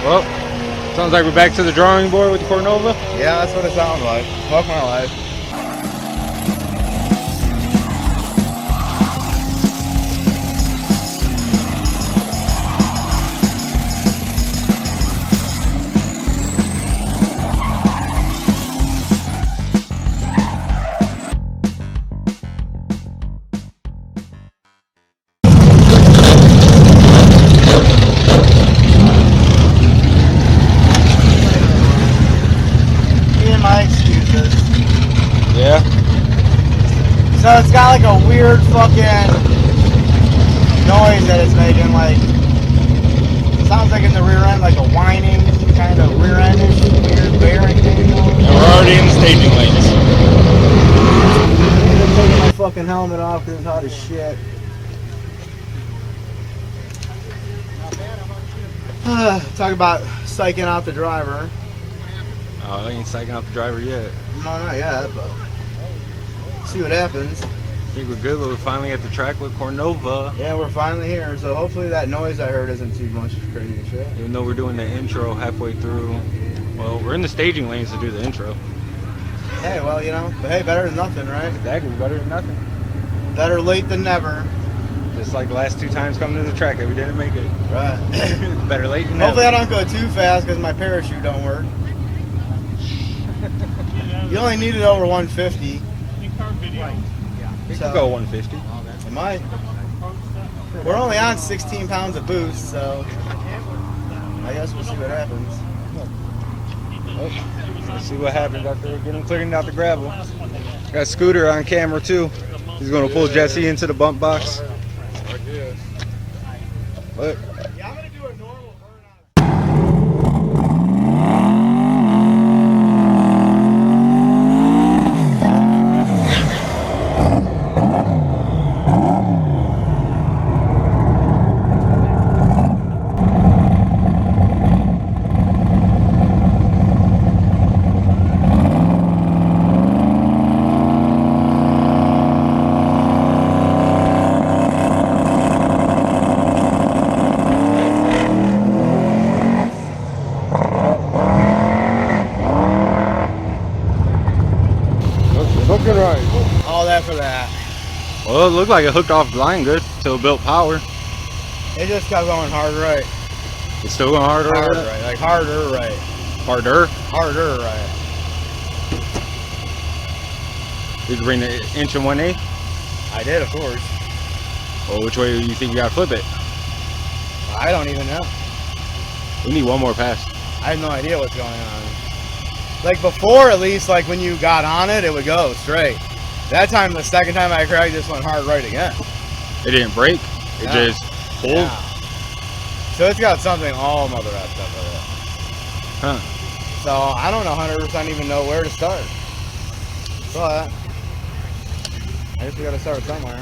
Well, sounds like we're back to the drawing board with the Cornova. Yeah, that's what it sounds like. Fuck my life. Yeah. So it's got like a weird fucking noise that it's making, like sounds like in the rear end, like a whining kind of rear endish weird bearing thing. And we're already in the staging lanes. I'm taking my fucking helmet off because it's hot as shit. Talk about psyching out the driver. Oh, I ain't psyching out the driver yet. No, not yet, but see what happens. I think we're good, but we're finally at the track with Cornova. Yeah, we're finally here, so hopefully that noise I heard isn't too much crazy shit. Even though we're doing the intro halfway through. Well, we're in the staging lanes to do the intro. Hey, well, you know, but hey, better than nothing, right? Exactly, better than nothing. Better late than never. Just like the last 2 times coming to the track that we didn't make it. Right. Better late than Hopefully never. I don't go too fast because my parachute don't work. You only need it over 150. We could go 150. It might. We're only on 16 pounds of boost, so I guess we'll see what happens. Oh, let's see what happens out there. Getting clearing out the gravel. Got Scooter on camera too. He's going to pull Jesse into the bump box. Look. Yeah, I'm gonna do a normal burnout. Looking right. All that for that. Well, it looked like it hooked off the line good till it built power. It just kept going hard right. It's still going harder. Hard right. Like harder right. Harder. Harder right. Did you bring the inch and 1/8? I did, of course. Well, which way do you think you gotta flip it? I don't even know. We need one more pass. I have no idea what's going on. Like before, at least, like when you got on it, it would go straight. That time, the second time I cried, just went hard right again. It didn't break. It No. just pulled. Yeah. So it's got something all mother effed up with it. Huh. So I don't 100% even know where to start. But I guess we gotta start somewhere.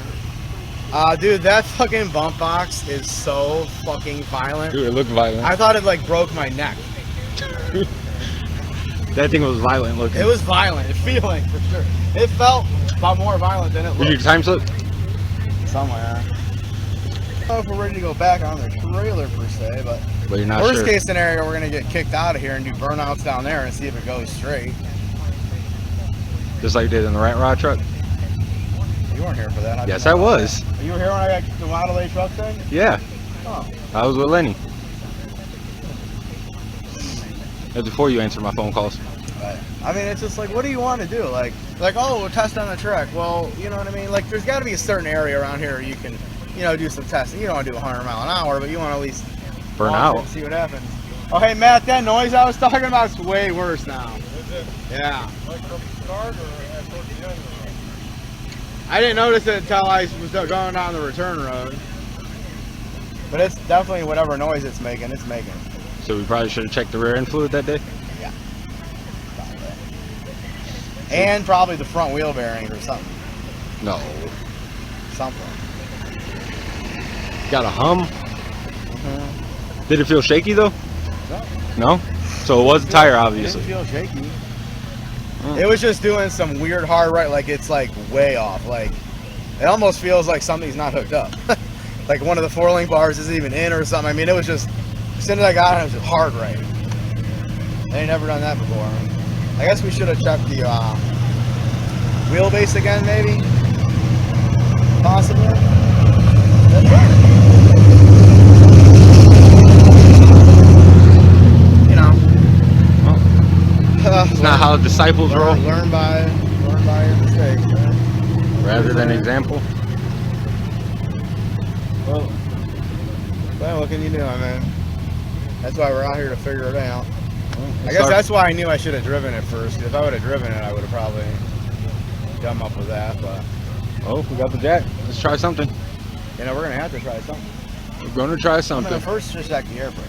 Dude, that fucking bump box is so fucking violent. Dude, it looked violent. I thought it like broke my neck. That thing was violent looking. It was violent, feeling for sure. It felt about more violent than it Did you looked. time slip? Somewhere. I don't know if we're ready to go back on the trailer per se, but But you're not worst sure. case scenario, we're gonna get kicked out of here and do burnouts down there and see if it goes straight. Just like you did in the Rat Rod truck? You weren't here for that. Yes, I was. You were here when I got the Model A truck thing? Yeah. Oh. I was with Lenny. That's before you answered my phone calls. Right. I mean, it's just like, what do you want to do? Like, oh, we'll test on the track. Well, you know what I mean? Like, there's got to be a certain area around here where you can, you know, do some testing. You don't want to do 100 mile an hour, but you want to at least Burn launch it out. and see what happens. Oh, hey, Matt, that noise I was talking about is way worse now. Yeah. Like from the start or towards the end? I didn't notice it until I was going down the return road. But it's definitely whatever noise it's making. So we probably should have checked the rear end fluid that day. Yeah. And probably the front wheel bearings or something. No. Something. Got a hum. Mm-hmm. Did it feel shaky though? No? So it was a tire, obviously. It didn't feel shaky. It was just doing some weird hard right, like it's like way off. Like it almost feels like something's not hooked up. Like one of the 4-link bars isn't even in or something. I mean, it was just As soon as I got it, it was hard right. I ain't never done that before. I guess we should have checked the wheelbase again, maybe. Possibly. You know. It's not how disciples roll. Learn by your mistakes, man. Rather than example. Well, what can you do? I mean, that's why we're out here to figure it out. I guess that's why I knew I should have driven it first. If I would have driven it, I would have probably come up with that. But oh, we got the jack. Let's try something. you know, we're gonna have to try something. We're gonna try I'm something. gonna first just check the air brake.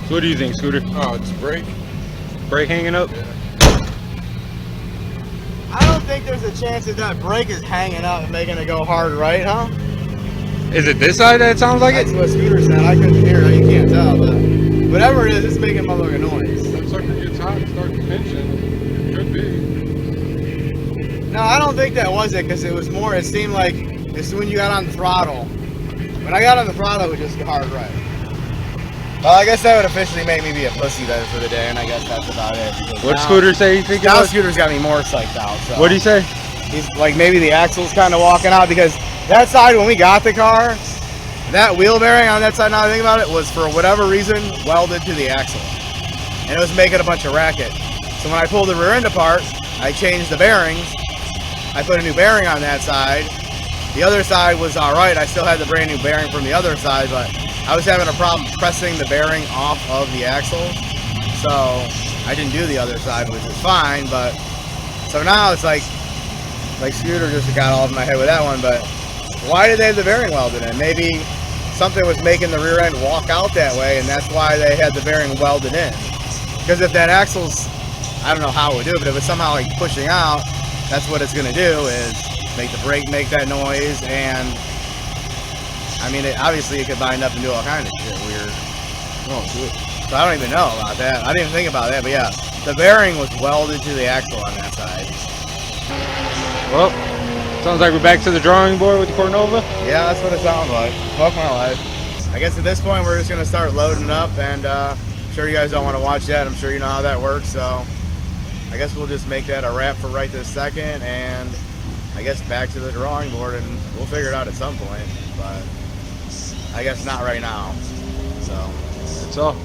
So what do you think, Scooter? Oh, it's brake. Brake hanging up? I don't think there's a chance that brake is hanging up and making it go hard right, huh? Is it this side that it sounds like That's it? what Scooter said. I couldn't hear it. You can't tell, but whatever it is, it's making motherfucking noise. That sucker gets hot and starts pinching. Could be. No, I don't think that was it, because it was more, it seemed like it's when you got on the throttle. When I got on the throttle, it would just get hard right. Well, I guess that would officially make me be a pussy then for the day, and I guess that's about it. What Scooter say you think it Now was? Scooter's got me more psyched out. So. What'd he say? He's like, maybe the axle's kind of walking out, because that side, when we got the car, that wheel bearing on that side, now I think about it, was for whatever reason welded to the axle. And it was making a bunch of racket. So when I pulled the rear end apart, I changed the bearings. I put a new bearing on that side. The other side was all right. I still had the brand new bearing from the other side, but I was having a problem pressing the bearing off of the axle. So I didn't do the other side, which is fine. But so now it's like Scooter just got all in my head with that one. But why did they have the bearing welded in? Maybe something was making the rear end walk out that way, and that's why they had the bearing welded in. Because if that axle's, I don't know how it would do it, but if it's somehow like pushing out, that's what it's going to do, is make the brake make that noise. And I mean, obviously it could bind up and do all kinds of shit weird. Oh, shit. So I don't even know about that. I didn't even think about that, but yeah, the bearing was welded to the axle on that side. Well, sounds like we're back to the drawing board with the Cornova. Yeah, that's what it sounds like. Fuck my life. I guess at this point we're just going to start loading up, and I'm sure you guys don't want to watch that. I'm sure you know how that works, so I guess we'll just make that a wrap for right this second, and I guess back to the drawing board, and we'll figure it out at some point, but I guess not right now. So That's all.